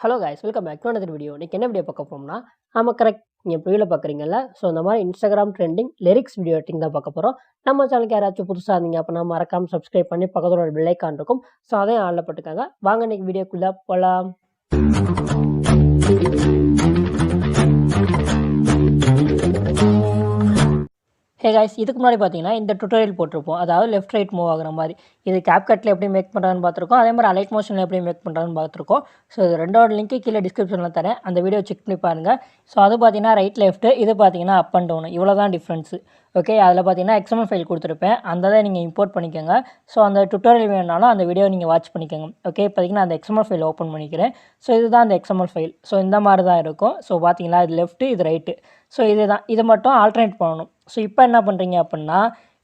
Hello guys, welcome back to another video. இன்றைக்கி என்ன video பார்க்க போகிறோம்னா, ஆமாம் கரெக்ட், நீங்கள் இப்போ வீடியோ பார்க்குறீங்கல்ல. ஸோ இந்த மாதிரி Instagram trending lyrics video editing தான் பார்க்க போகிறோம். நம்ம சேனலுக்கு யாராச்சும் புதுசாக இருந்தீங்க அப்படின்னா மறக்காமல் சப்ஸ்கிரைப் பண்ணி பக்கத்தில் ஒரு பெல் ஐக்கான் இருக்கும். ஸோ அதையும் ஆளில் போட்டுக்காங்க. வாங்க இன்றைக்கி வீடியோக்குள்ளே போகலாம். ஹே கைஸ், இதுக்கு முன்னாடி பார்த்தீங்கன்னா இந்த டுட்டோரியல் போட்டிருப்போம். அதாவது லெஃப்ட் ரைட் மூவ் ஆகிற மாதிரி. இது கேப்கட்டில் எப்படி மேக் பண்ணுறான்னு பார்த்துருக்கோம். அதே மாதிரி அலைட் மோஷனில் எப்படி மேக் பண்ணுறான்னு பார்த்துருக்கோம். ஸோ இது ரெண்டோட லிங்க்கு கீழே டிஸ்கிரிப்ஷனில் தரேன். அந்த வீடியோ செக் பண்ணி பாருங்கள். ஸோ அது பார்த்தீங்கன்னா ரைட் லெஃப்ட்டு, இது பார்த்தீங்கன்னா அப் அண்ட் டவுனு. இவ்வளோ தான் டிஃப்ரென்ஸு. ஓகே, அதில் பார்த்தீங்கன்னா XML ஃபைல் கொடுத்துருப்பேன். அந்த தான் நீங்கள் இம்போர்ட் பண்ணிக்கோங்க. ஸோ அந்த டுட்டோரியல் வேணுனாலும் அந்த வீடியோ நீங்கள் வாட்ச் பண்ணிக்கோங்க. ஓகே, பார்த்தீங்கன்னா அந்த XML ஃபைல் ஓப்பன் பண்ணிக்கிறேன். ஸோ இதுதான் அந்த XML ஃபைல். ஸோ இந்த மாதிரி தான் இருக்கும். ஸோ பார்த்தீங்களா, இது லெஃப்ட்டு, இது ரைட்டு. ஸோ இதுதான், இதை மட்டும் ஆல்டர்னேட் பண்ணணும். ஸோ இப்போ என்ன பண்ணுறீங்க அப்படின்னா,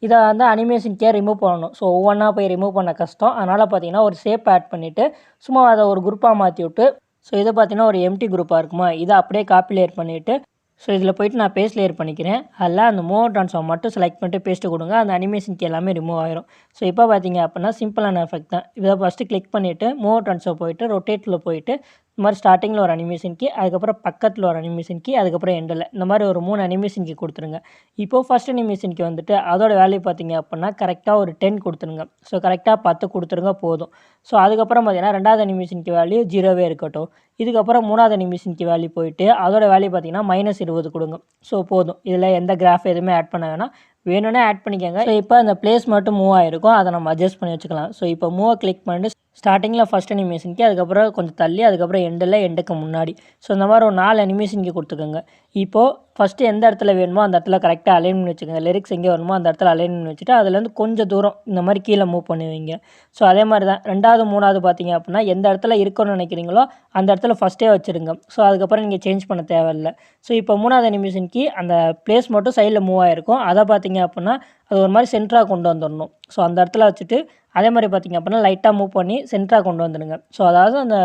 இதை வந்து அனிமேஷன்கே ரிமூவ் பண்ணணும். ஸோ ஒவ்வொன்றா போய் ரிமூவ் பண்ண கஷ்டம். அதனால் பார்த்தீங்கன்னா ஒரு ஷேப் ஆட் பண்ணிவிட்டு சும்மா அதை ஒரு குரூப்பாக மாற்றி விட்டு, ஸோ இதை பார்த்தீங்கன்னா ஒரு எம்டி குரூப்பாக இருக்குமா, இதை அப்படியே காப்பி லேயர் பண்ணிவிட்டு, ஸோ இதில் போய்ட்டு நான் பேஸ்ட் லேயர் பண்ணிக்கிறேன். அதில் அந்த மூவ் ட்ரான்ஸ்ஃபார்ம் மட்டும் செலக்ட் பண்ணிட்டு பேஸ்ட்டு கொடுங்க. அந்த அனிமேஷனுக்கு எல்லாமே ரிமூவ் ஆயிரும். ஸோ இப்போ பார்த்தீங்க அப்படின்னா சிம்பிளான எஃபெக்ட் தான். இதை ஃபஸ்ட்டு கிளிக் பண்ணிவிட்டு மூவ் ட்ரான்ஸ்ஃபார்ம் போயிட்டு ரொட்டேட்டில் போயிட்டு இந்த மாதிரி ஸ்டார்டிங்கில் ஒரு அனிமேஷன் கீ, அதுக்கப்புறம் பக்கத்தில் ஒரு அனிமேஷன் கீ, அதுக்கப்புறம் எண்டில் இந்த மாதிரி ஒரு 3 அனிமேஷன் கீ கொடுத்துருங்க. இப்போது ஃபஸ்ட் அனிமேஷன் கீ வந்துட்டு அதோட வேல்யூ பார்த்தீங்க அப்படின்னா கரெக்டாக ஒரு 10 கொடுத்துருங்க. ஸோ கரெக்டாக 10 கொடுத்துருங்க போதும். ஸோ அதுக்கப்புறம் பார்த்தீங்கன்னா ரெண்டாவது அனிமேஷன் கீ வேல்யூ 0வே இருக்கட்டும். இதுக்கப்புறம் மூணாவது அனிமேஷன் கீ வேல்யூ போயிட்டு அதோட வேல்யூ பார்த்தீங்கன்னா -20 கொடுங்க. ஸோ போதும். இதில் எந்த கிராஃப் எதுவுமே ஆட் பண்ண வேணாம். வேணும்னா ஆட் பண்ணிக்கோங்க. ஸோ இப்போ அந்த பிளேஸ் மட்டும் மூவ் ஆகிருக்கும். அதை நம்ம அட்ஜஸ்ட் பண்ணி வச்சுக்கலாம். ஸோ இப்போ மூவை கிளிக் பண்ணிட்டு ஸ்டார்டிங்கில் ஃபஸ்ட் அனிமேஷனுக்கு, அதுக்கப்புறம் கொஞ்சம் தள்ளி, அதுக்கப்புறம் எண்டுக்கு முன்னாடி. ஸோ இந்த மாதிரி ஒரு 4 அனிமேஷனுக்கு கொடுத்துக்கோங்க. இப்போது ஃபஸ்ட்டு எந்த இடத்துல வேணுமோ அந்த இடத்துல கரெக்டாக அலைன் பண்ணி வச்சுக்கோங்க. லிரிக்ஸ் எங்கே வரணுமோ அந்த இடத்துல அலைன் பண்ணி வச்சுட்டு அதுலேருந்து கொஞ்சம் தூரம் இந்த மாதிரி கீழே மூவ் பண்ணுவீங்க. ஸோ அதே மாதிரி தான் ரெண்டாவது மூணாவது பார்த்தீங்க அப்படின்னா எந்த இடத்துல இருக்கணும்னு நினைக்கிறீங்களோ அந்த இடத்துல ஃபஸ்ட்டே வச்சுருங்க. ஸோ அதுக்கப்புறம் நீங்கள் சேஞ்ச் பண்ண தேவையில்லை. ஸோ இப்போ மூணாவது அனிமேஷனுக்கு அந்த பிளேஸ் மட்டும் சைடில் மூவ் ஆகிருக்கும். அதை பார்த்தீங்க அப்படின்னா அது ஒரு மாதிரி சென்டராக கொண்டு வந்துடணும். ஸோ அந்த இடத்துல வச்சுட்டு அதே மாதிரி பார்த்திங்க அப்படின்னா லைட்டாக மூவ் பண்ணி சென்டராக கொண்டு வந்துடுங்க. ஸோ அதாவது அந்த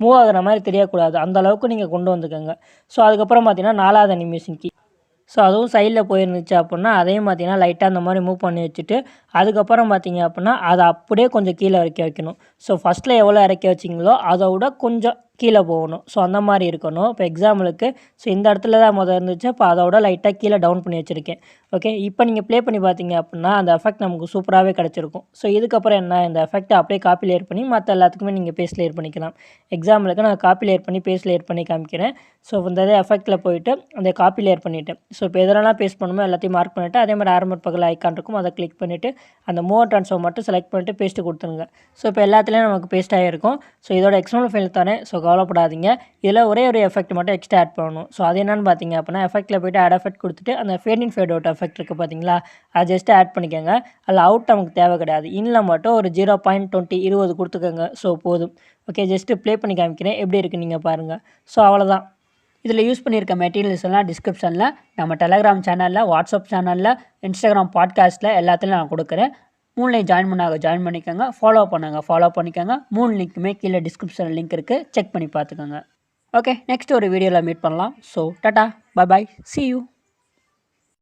மூவ் ஆகிற மாதிரி தெரியக்கூடாது, அந்த அளவுக்கு நீங்கள் கொண்டு வந்துக்கோங்க. ஸோ அதுக்கப்புறம் பார்த்தீங்கன்னா 4வது அனிமேஷன் கீ, ஸோ அதுவும் சைடில் போயிருந்துச்சு அப்படின்னா அதையும் பார்த்தீங்கன்னா லைட்டாக அந்த மாதிரி மூவ் பண்ணி வச்சுட்டு அதுக்கப்புறம் பார்த்தீங்க அப்படின்னா அதை அப்படியே கொஞ்சம் கீழே இறக்கி வைக்கணும். ஸோ ஃபஸ்ட்டில் எவ்வளோ இறக்கி வச்சிங்களோ அதை விட கொஞ்சம் கீழே போகணும். ஸோ அந்த மாதிரி இருக்கணும். இப்போ எக்ஸாம்பிளுக்கு ஸோ இந்த இடத்துல தான் முதல் இருந்துச்சு, இப்போ அதோட லைட்டாக கீழே டவுன் பண்ணி வச்சுருக்கேன். ஓகே, இப்போ நீங்கள் ப்ளே பண்ணி பார்த்தீங்க அப்படின்னா அந்த எஃபெக்ட் நமக்கு சூப்பராகவே கிடச்சிருக்கும். ஸோ இதுக்கப்புறம் என்ன, இந்த எஃபெக்ட்டை அப்படியே காப்பி லேயர் பண்ணி மற்ற எல்லாத்துக்குமே நீங்கள் பேஸ்ட் லேயர் பண்ணிக்கலாம். எக்ஸாம்பிளுக்கு நான் காப்பி லேயர் பண்ணி பேஸ்ட் லேயர் பண்ணி காமிக்கிறேன். ஸோ இந்த எஃபெக்ட்டில் போயிட்டு அந்த காப்பி லேயர் பண்ணிவிட்டேன். ஸோ இப்போ எதெல்லாம் பேஸ்ட் பண்ணுமோ எல்லாத்தையும் மார்க் பண்ணிவிட்டு அதே மாதிரி ஆரம்பட் பக்கத்தில் ஐக்கான் இருக்கும், அதை கிளிக் பண்ணிவிட்டு அந்த மூவ் ட்ரான்ஸ்ஃபார்ம் மட்டும் செலக்ட் பண்ணிவிட்டு பேஸ்ட்டு கொடுத்துருங்க. ஸோ இப்போ எல்லாத்துலேயும் நமக்கு பேஸ்ட் ஆகிருக்கும். ஸோ இதோட XML ஃபைல் தரேன். ஸோ கவலைப்படாதீங்க. இதில் ஒரே ஒரு எஃபெக்ட் மட்டும் எக்ஸ்ட்ரா ஆட் பண்ணணும். ஸோ அது என்னென்னு பார்த்தீங்க அப்படின்னா எஃபெக்ட்டில் போய்ட்டு ஆட் எஃபெக்ட் கொடுத்துட்டு அந்த ஃபேட் இன் ஃபேட் அவுட் எஃபெக்ட் இருக்குது பார்த்தீங்களா, அது ஜஸ்ட்டு ஆட் பண்ணிக்கோங்க. அதில் அவுட் நமக்கு தேவை கிடையாது. இன்னில் மட்டும் ஒரு 0.20 கொடுத்துக்கோங்க. ஸோ போதும். ஓகே, ஜஸ்ட்டு ப்ளே பண்ணி காமிக்கிறேன் எப்படி இருக்குது நீங்கள் பாருங்கள். ஸோ அவ்வளோதான். இதில் யூஸ் பண்ணியிருக்க மெட்டீரியல்ஸ் எல்லாம் டிஸ்கிரிப்ஷனில், நம்ம டெலகிராம் சேனலில், வாட்ஸ்அப் சேனலில், இன்ஸ்டாகிராம் பாட்காஸ்ட்டில் எல்லாத்துலையும் நான் கொடுக்குறேன். 3லையும் ஜாயின் பண்ணிக்கோங்க. ஃபாலோ பண்ணிக்கோங்க. 3 லிங்க்குமே கீழே டிஸ்கிரிப்ஷனில் லிங்க் இருக்குது, செக் பண்ணி பார்த்துக்கோங்க. ஓகே, நெக்ஸ்ட் ஒரு வீடியோவில் மீட் பண்ணலாம். So tata, bye bye, see you.